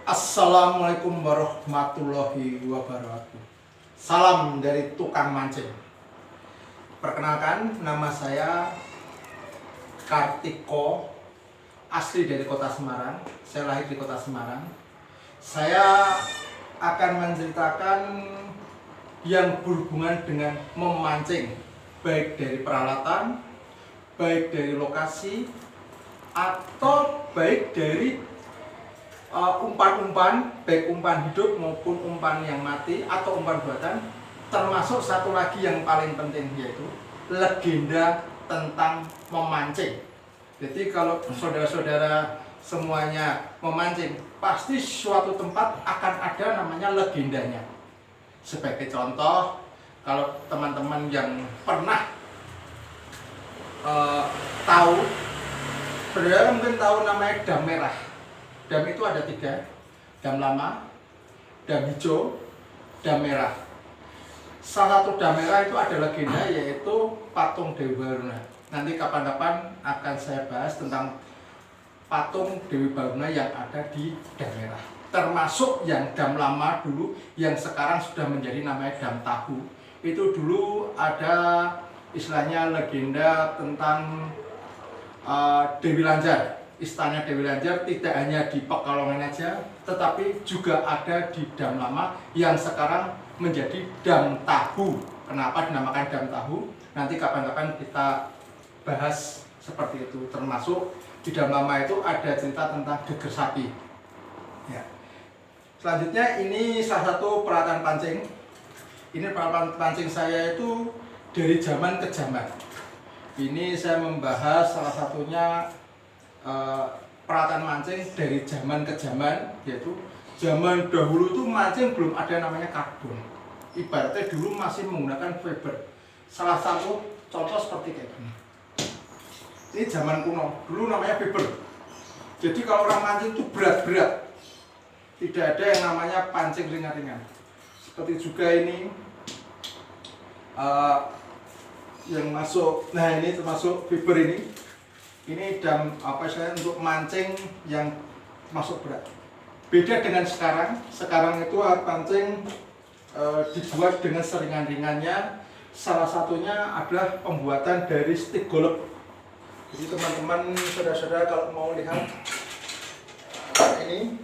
Assalamualaikum warahmatullahi wabarakatuh. Salam dari tukang mancing. Perkenalkan, nama saya Kartiko, asli dari kota Semarang. Saya lahir di kota Semarang. Saya akan menceritakan yang berhubungan dengan memancing, baik dari peralatan, baik dari lokasi, atau baik dari umpan-umpan, baik umpan hidup maupun umpan yang mati atau umpan buatan. Termasuk satu lagi yang paling penting, yaitu legenda tentang memancing. Jadi kalau saudara-saudara semuanya memancing, pasti suatu tempat akan ada namanya legendanya. Sebagai contoh, kalau teman-teman yang pernah tahu, saudara mungkin tahu namanya dam merah. Dam itu ada 3, dam lama, dam hijau, dam merah. Salah satu dam merah itu ada legenda, yaitu patung Dewi Baruna. Nanti kapan-kapan akan saya bahas tentang patung Dewi Baruna yang ada di dam merah. Termasuk yang dam lama dulu, yang sekarang sudah menjadi namanya dam Tahu. Itu dulu ada istilahnya legenda tentang Dewi Lanjar. Istana Dewi Lanjar tidak hanya di Pekalongan aja, tetapi juga ada di dam lama yang sekarang menjadi dam Tahu. Kenapa dinamakan dam Tahu? Nanti kapan-kapan kita bahas seperti itu. Termasuk di dam lama itu ada cerita tentang geger sapi. Ya. Selanjutnya ini salah satu peralatan pancing. Ini peralatan pancing saya itu dari zaman ke zaman. Ini saya membahas salah satunya peralatan mancing dari zaman ke zaman, yaitu zaman dahulu itu mancing belum ada namanya karbon. Ibaratnya dulu masih menggunakan fiber. Salah satu contoh seperti kayak gini. Ini zaman kuno, dulu namanya fiber. Jadi kalau orang mancing itu berat-berat. Tidak ada yang namanya pancing ringan-ringan. Seperti juga ini yang masuk, nah ini termasuk fiber ini. Ini dam untuk mancing yang masuk berat. Beda dengan sekarang. Sekarang itu alat pancing dibuat dengan seringan-ringannya. Salah satunya adalah pembuatan dari stik golok. Jadi teman-teman, saudara-saudara kalau mau lihat ini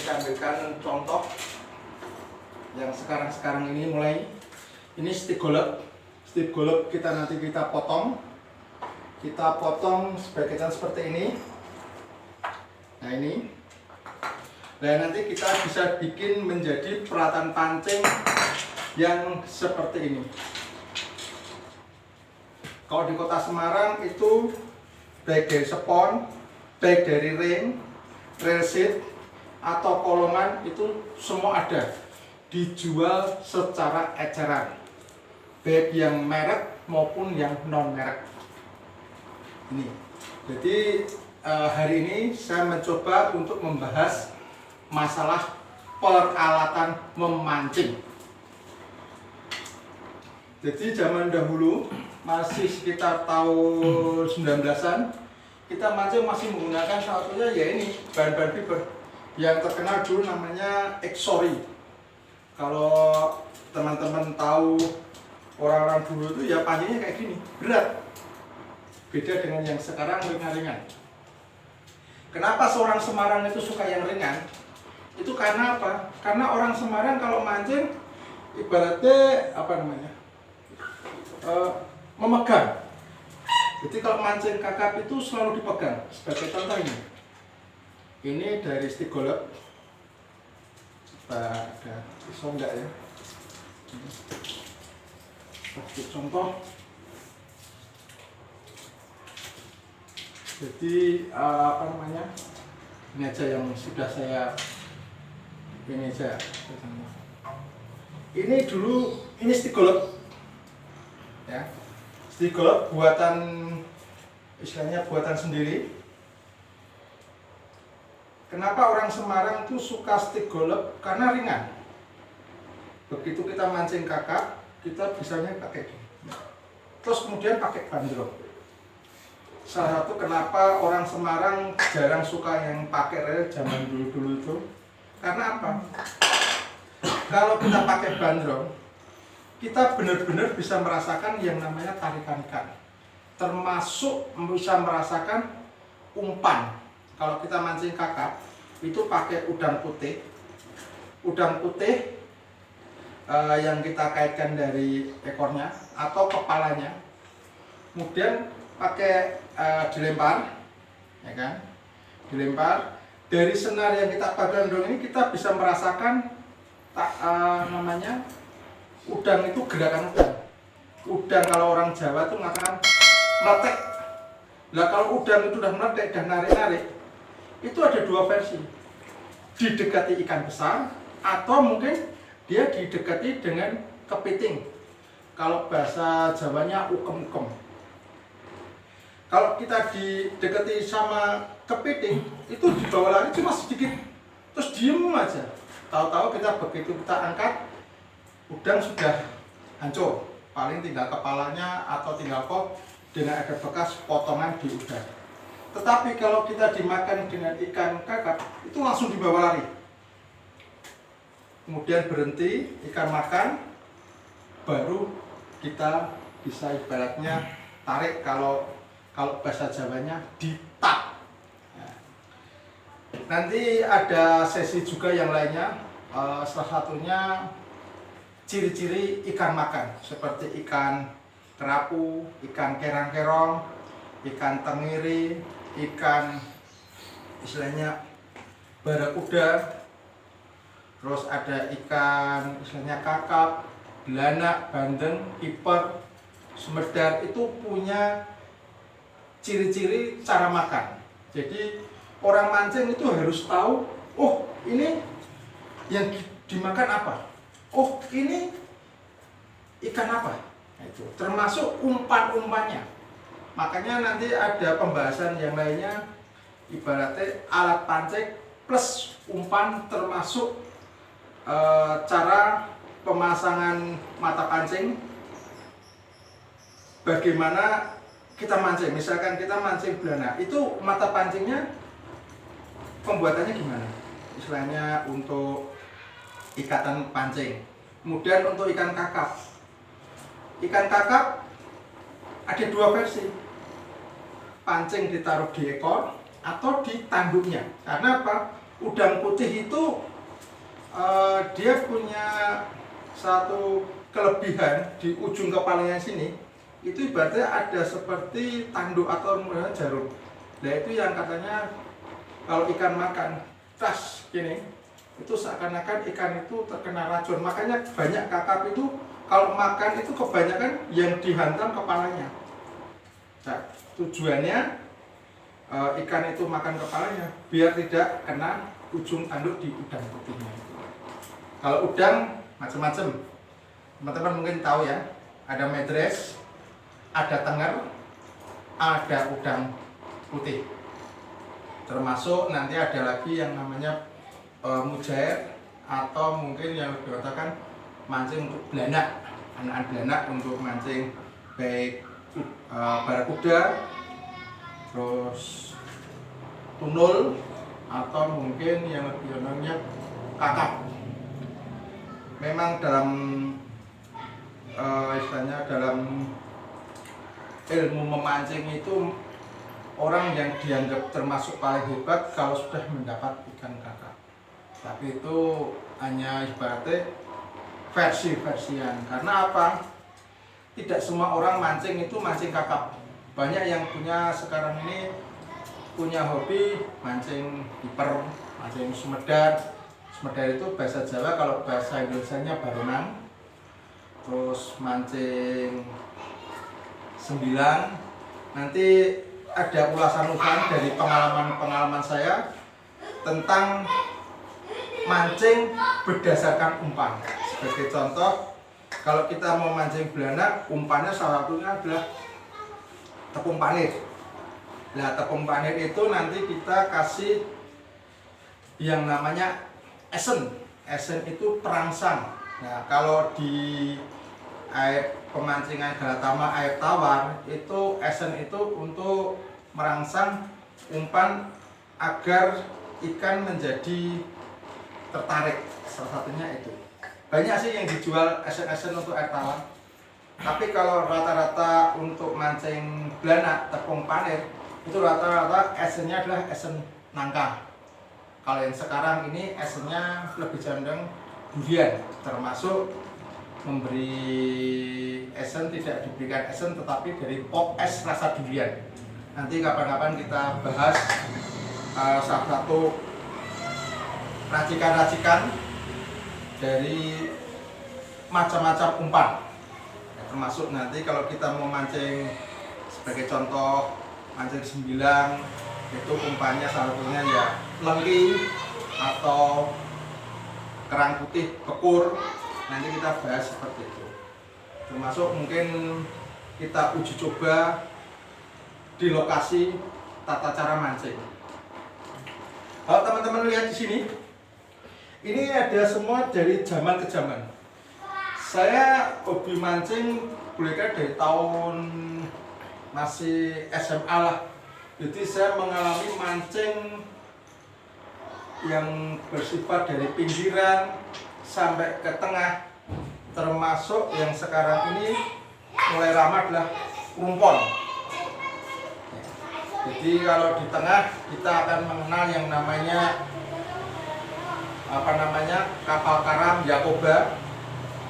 saya ambilkan contoh yang sekarang ini mulai. Ini stik golok. Stik golok kita potong sebagai seperti ini. Nah ini, dan nanti kita bisa bikin menjadi peralatan pancing yang seperti ini. Kalau di kota Semarang itu baik dari spon, baik dari ring, rail seat, atau kolongan, itu semua ada, dijual secara eceran, baik yang merek maupun yang non merek. Ini. Jadi hari ini saya mencoba untuk membahas masalah peralatan memancing. Jadi zaman dahulu, masih sekitar tahun 19-an, kita mancing masih menggunakan salah satunya ya ini, bahan-bahan fiber. Yang terkenal dulu namanya Exori. Kalau teman-teman tahu, orang-orang dulu itu ya pancingnya kayak gini, berat. Beda dengan yang sekarang ringan-ringan. Kenapa seorang Semarang itu suka yang ringan? Itu karena apa? Karena orang Semarang kalau mancing ibaratnya memegang. Jadi kalau mancing kakap itu selalu dipegang. Sebagai contoh ini. Ini dari stik golok. Ada pisau enggak ya? Seperti contoh. Jadi ini aja yang sudah saya ini aja. Ini dulu ini stik golok, ya, stik golok buatan, istilahnya buatan sendiri. Kenapa orang Semarang itu suka stik golok? Karena ringan. Begitu kita mancing kakap, kita bisanya pakai gini. Terus kemudian pakai bandrol. salah satu kenapa orang Semarang jarang suka yang pakai rel zaman dulu-dulu itu. Karena apa? Kalau kita pakai bandrong, kita benar-benar bisa merasakan yang namanya tarikan ikan. Termasuk bisa merasakan umpan. Kalau kita mancing kakap, itu pakai udang putih. Udang putih yang kita kaitkan dari ekornya atau kepalanya. Kemudian pakai dilempar, ya kan? Dilempar. Dari senar yang kita bandrong ini kita bisa merasakan namanya udang itu gerakan udang. Udang kalau orang Jawa itu mengatakan meletek. Nah kalau udang itu udah meletek dan narik-narik, itu ada dua versi. Didekati ikan besar atau mungkin dia didekati dengan kepiting. Kalau bahasa Jawanya ukem-ukem. Kalau kita didekati sama kepiting, itu dibawa lari cuma sedikit, terus diem aja. Tahu-tahu begitu kita angkat, udang sudah hancur. Paling tinggal kepalanya atau tinggal kok dengan ada bekas potongan di udang. Tetapi kalau kita dimakan dengan ikan kakap, itu langsung dibawa lari. Kemudian berhenti, ikan makan, baru kita bisa ibaratnya tarik, kalau bahasa Jawanya ditap. Nanti ada sesi juga yang lainnya, salah satunya ciri-ciri ikan makan, seperti ikan kerapu, ikan kerang-kerong, ikan tenggiri, ikan istilahnya barakuda, terus ada ikan istilahnya kakap, belanak, bandeng, kiper, semedar, itu punya ciri-ciri cara makan. Jadi orang mancing itu harus tahu, oh ini yang dimakan apa, oh ini ikan apa. Itu termasuk umpan-umpannya. Makanya nanti ada pembahasan yang lainnya, ibaratnya alat pancing plus umpan, termasuk cara pemasangan mata pancing, bagaimana kita mancing. Misalkan kita mancing belanak, itu mata pancingnya pembuatannya gimana, istilahnya untuk ikatan pancing. Kemudian untuk ikan kakap ada dua versi, pancing ditaruh di ekor atau di tanduknya. Karena apa? Udang putih itu dia punya satu kelebihan di ujung kepalanya sini, itu ibaratnya ada seperti tanduk atau jarum. Nah itu yang katanya kalau ikan makan tas gini, itu seakan-akan ikan itu terkena racun. Makanya banyak kakap itu kalau makan itu kebanyakan yang dihantam kepalanya. Nah, tujuannya ikan itu makan kepalanya biar tidak kena ujung tanduk di udang putihnya. Kalau udang macam-macam, teman-teman mungkin tahu ya, ada medres, ada tenger, ada udang putih. Termasuk nanti ada lagi yang namanya mujair, atau mungkin yang dikatakan mancing untuk belanak, anakan belanak untuk mancing baik barakuda, terus tunul, atau mungkin yang lebih namanya kakap. Memang dalam istilahnya dalam ilmu memancing itu orang yang dianggap termasuk paling hebat kalau sudah mendapat ikan kakap. Tapi itu hanya ibaratnya versi-versian. Karena apa? Tidak semua orang mancing itu mancing kakap. Banyak yang punya sekarang ini punya hobi mancing kiper, mancing semedar. Semedar itu bahasa Jawa, kalau bahasa Indonesianya baronang. Terus mancing sembilan. Nanti ada ulasan-ulasan dari pengalaman saya tentang mancing berdasarkan umpan. Sebagai contoh, kalau kita mau mancing belanak, umpannya salah satunya adalah tepung panir. Nah, tepung panir itu nanti kita kasih yang namanya esen. Esen itu perangsang. Nah, kalau di air pemancingan galatama, air tawar, itu esen itu untuk merangsang umpan agar ikan menjadi tertarik. Salah satunya itu. Banyak sih yang dijual esen-esen untuk air tawar. Tapi kalau rata-rata untuk mancing belanak, tepung panir, itu rata-rata esennya adalah esen nangka. Kalau yang sekarang ini esennya lebih cenderung durian, termasuk memberi esen, tidak diberikan esen tetapi dari pop es rasa durian. Nanti kapan-kapan kita bahas salah satu racikan-racikan dari macam-macam umpan. Termasuk nanti kalau kita mau mancing, sebagai contoh mancing sembilang, itu umpannya salah satunya ya lengki atau kerang putih bekur. Nanti kita bahas seperti itu. Termasuk mungkin kita uji coba di lokasi tata cara mancing. Kalau teman-teman lihat di sini, ini ada semua dari zaman ke zaman. Saya hobi mancing bolehkah dari tahun masih SMA lah. Jadi saya mengalami mancing yang bersifat dari pinggiran sampai ke tengah, termasuk yang sekarang ini mulai ramai adalah rumpon. Jadi kalau di tengah kita akan mengenal yang namanya kapal karam Yakoba.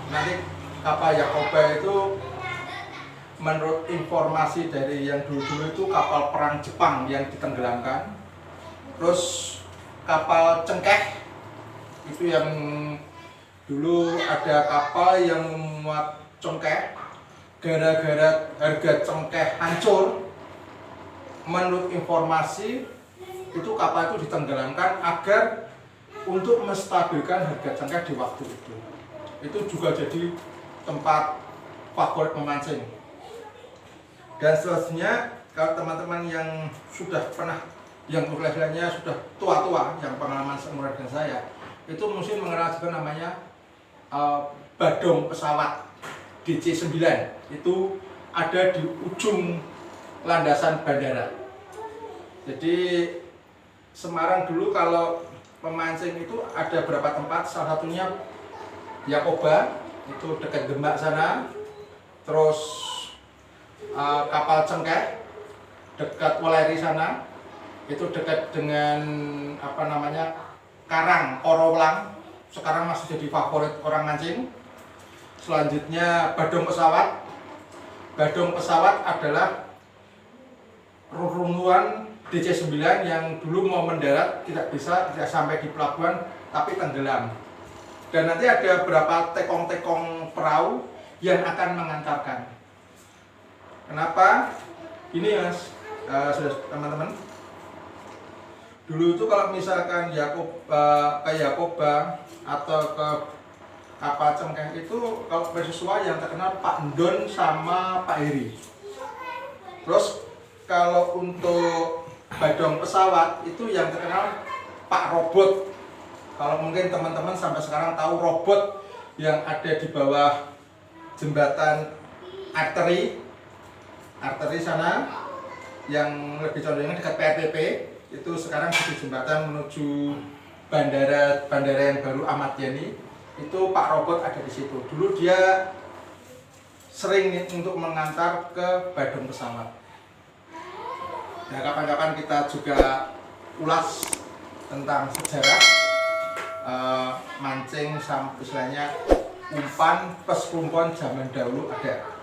Nanti kapal Yakoba itu menurut informasi dari yang dulu-dulu itu kapal perang Jepang yang ditenggelamkan. Terus kapal cengkeh itu yang dulu ada kapal yang memuat cengkeh, gara-gara harga cengkeh hancur. Menurut informasi itu kapal itu ditenggelamkan agar untuk menstabilkan harga cengkeh di waktu itu. Itu juga jadi tempat favorit memancing. Dan selanjutnya kalau teman-teman yang sudah pernah, yang levelnya sudah tua-tua, yang pengalaman seumuran dengan saya, itu mesti mengenal juga namanya badong pesawat DC-9. Itu ada di ujung landasan bandara. Jadi Semarang dulu kalau memancing itu ada beberapa tempat, salah satunya Yakoba, itu dekat Demak sana. Terus kapal cengkeh dekat Weleri sana, itu dekat dengan karang Orowlang, sekarang masih jadi favorit orang mancing. Selanjutnya badong pesawat. Badong pesawat adalah runtuhan DC-9 yang dulu mau mendarat tidak sampai di pelabuhan tapi tenggelam. Dan nanti ada beberapa tekong-tekong perahu yang akan mengantarkan. Kenapa? Ini mas, teman-teman. Dulu itu kalau misalkan ke Yakoba atau ke kapal cengkeh itu, kalau bersiswa yang terkenal Pak Ndon sama Pak Heri. Terus kalau untuk badong pesawat itu yang terkenal Pak Robot. Kalau mungkin teman-teman sampai sekarang tahu robot yang ada di bawah jembatan arteri sana, yang lebih condongnya dekat PRTP, itu sekarang di jembatan menuju bandara yang baru Ahmad Yani, itu Pak Robot ada di situ. Dulu dia sering untuk mengantar ke badong pesawat. Nah, kapan-kapan kita juga ulas tentang sejarah mancing sampai istilahnya umpan peskumpon zaman dahulu ada.